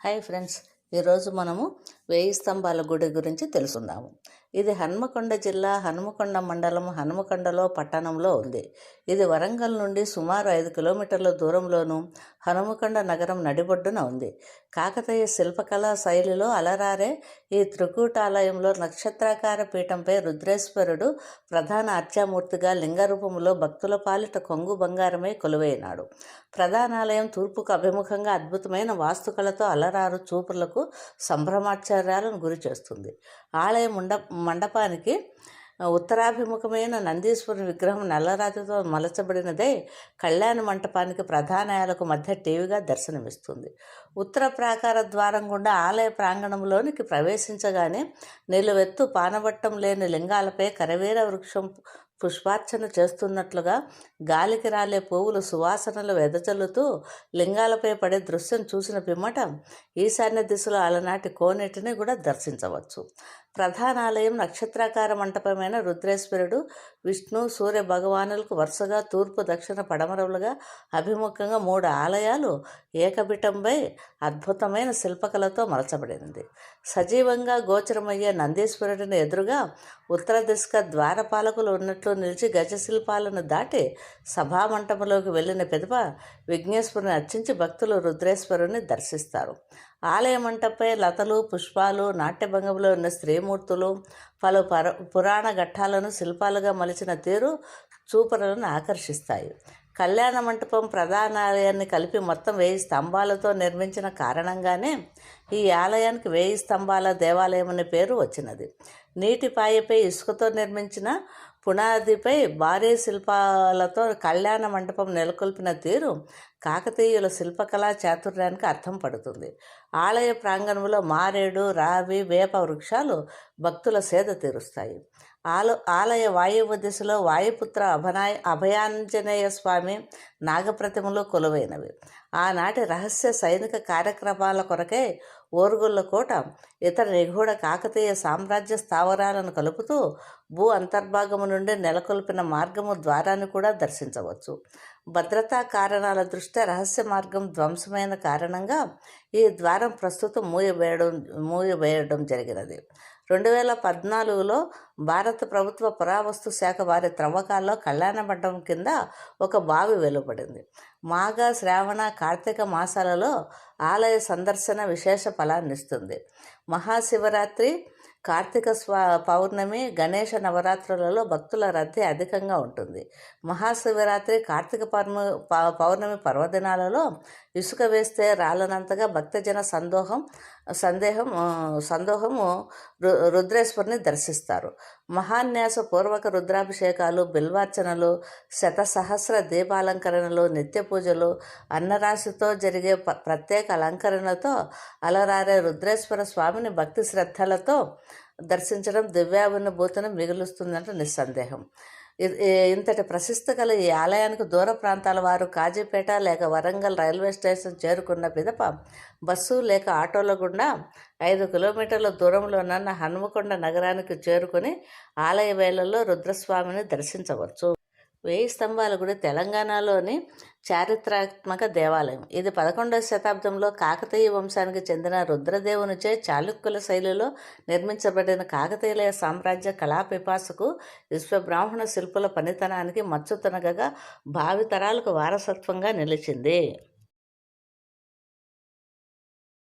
Hi friends, ఈరోజు మనము వేయి స్తంభాల గుడి గురించి తెలుసుకుందాము. ఇది హన్మకొండ జిల్లా హనుమకొండ మండలం హనుమకొండలో పట్టణంలో ఉంది. ఇది వరంగల్ నుండి సుమారు 5 కిలోమీటర్ల దూరంలోను హనుమకొండ నగరం నడిబొడ్డున ఉంది. కాకతీయ శిల్పకళా శైలిలో అలరారే ఈ త్రికూటాలయంలో నక్షత్రాకార పీఠంపై రుద్రేశ్వరుడు ప్రధాన అర్చామూర్తిగా లింగరూపంలో భక్తుల పాలిట కొంగు బంగారమై కొలువైనాడు. ప్రధానాలయం తూర్పుకు అభిముఖంగా అద్భుతమైన వాస్తుకళతో అలరారు చూపులకు సంభ్రమాశ్చర్యాలను గురి చేస్తుంది. ఆలయ మండపానికి ఉత్తరాభిముఖమైన నందీశ్వరుని విగ్రహం నల్లరాతితో మలచబడినదే కళ్యాణ మంటపానికి ప్రధానాలకు మధ్య టీవీగా దర్శనమిస్తుంది. ఉత్తర ప్రాకార ద్వారం గుండా ఆలయ ప్రాంగణంలోనికి ప్రవేశించగానే నిలువెత్తు పానవట్టం లేని లింగాలపై కరవీర వృక్షం పుష్పార్చన చేస్తున్నట్లుగా గాలికి రాలే పువ్వులు సువాసనలు వెదజల్లుతూ లింగాలపై పడే దృశ్యం చూసిన పిమ్మట ఈశాన్య దిశలో అలనాటి కోనేటిని కూడా దర్శించవచ్చు. ప్రధానాలయం నక్షత్రాకార మంటపమైన రుద్రేశ్వరుడు, విష్ణు, సూర్య భగవానులకు వరుసగా తూర్పు, దక్షిణ, పడమరలుగా అభిముఖంగా 3 ఆలయాలు ఏకబిటంపై అద్భుతమైన శిల్పకళతో మలచబడినది. సజీవంగా గోచరమయ్యే నందీశ్వరుడిని ఎదురుగా ఉత్తర దిశగా ద్వారపాలకులు ఉన్నట్లు నిలిచి గజశిల్పాలను దాటి సభామంటపంలోకి వెళ్ళిన పిదప విఘ్నేశ్వరుని అర్చించి భక్తులు రుద్రేశ్వరుని దర్శిస్తారు. ఆలయ మంటపంపై లతలు, పుష్పాలు, నాట్యభంగంలో ఉన్న స్త్రీమూర్తులు, పలు పురాణ ఘట్టాలను శిల్పాలుగా మలిచిన తీరు చూపరులను ఆకర్షిస్తాయి. కళ్యాణ మంటపం ప్రధానాలయాన్ని కలిపి మొత్తం 1000 స్తంభాలతో నిర్మించిన కారణంగానే ఈ ఆలయానికి 1000 స్తంభాల దేవాలయం అనే పేరు వచ్చినది. నీటిపాయపై ఇసుకతో నిర్మించిన పునాదిపై భారీ శిల్పాలతో కళ్యాణ మంటపం నెలకొల్పిన తీరు కాకతీయుల శిల్పకళా చాతుర్యానికి అర్థం పడుతుంది. ఆలయ ప్రాంగణంలో మారేడు, రావి, వేప వృక్షాలు భక్తుల సేద తీరుస్తాయి. ఆలయ వాయువ్య దిశలో వాయుపుత్ర అభయాంజనేయ స్వామి నాగప్రతిమలు కొలువైనవి. ఆనాటి రహస్య సైనిక కార్యక్రమాల కొరకై ఓరుగుళ్ళ కోట ఇతర నిగూఢ కాకతీయ సామ్రాజ్య స్థావరాలను కలుపుతూ భూ అంతర్భాగము నుండి నెలకొల్పిన మార్గము ద్వారాన్ని కూడా దర్శించవచ్చు. భద్రతా కారణాల దృష్ట్యా రహస్య మార్గం ధ్వంసమైన కారణంగా ఈ ద్వారం ప్రస్తుతం మూయవేయడం జరిగినది. 2014లో భారత ప్రభుత్వ పురావస్తు శాఖ వారి త్రవ్వకాల్లో కళ్యాణ మండపం కింద ఒక బావి వెలువడింది. మాఘ, శ్రావణ, కార్తీక మాసాలలో ఆలయ సందర్శన విశేష ఫలాన్నిస్తుంది. మహాశివరాత్రి, కార్తీక పౌర్ణమి, గణేష నవరాత్రులలో భక్తుల రద్దీ అధికంగా ఉంటుంది. మహాశివరాత్రి, కార్తీక పౌర్ణమి పర్వదినాలలో ఇసుక వేస్తే రాలనంతగా భక్తజన సందోహము రుద్రేశ్వరుని దర్శిస్తారు. మహాన్యాస పూర్వక రుద్రాభిషేకాలు, బిల్వార్చనలు, శతసహస్ర దీపాలంకరణలు, నిత్య పూజలు, అన్నరాశితో జరిగే ప్రత్యేక అలంకరణతో అలరారే రుద్రేశ్వర స్వామిని భక్తి శ్రద్ధలతో దర్శించడం దివ్యానుభూతిని మిగులుస్తుందంటే నిస్సందేహం. ఇంతటి ప్రసిద్ధి గల ఈ ఆలయానికి దూర ప్రాంతాల వారు కాజీపేట లేక వరంగల్ రైల్వే స్టేషన్ చేరుకున్న పిదప బస్సు లేక ఆటోల గుండా 5 కిలోమీటర్ల దూరంలో ఉన్న హనుమకొండ నగరానికి చేరుకుని ఆలయ వేళల్లో రుద్రస్వామిని దర్శించవచ్చు. 1000 స్తంభాల గుడి తెలంగాణలోని చారిత్రాత్మక దేవాలయం. ఇది 11వ శతాబ్దంలో కాకతీయ వంశానికి చెందిన రుద్రదేవునిచే చాళుక్యుల శైలిలో నిర్మించబడిన కాకతీయ సామ్రాజ్య కళాపిపాసకు, విశ్వబ్రాహ్మణ శిల్పుల పనితనానికి మచ్చుతునగగా భావితరాలకు వారసత్వంగా నిలిచింది.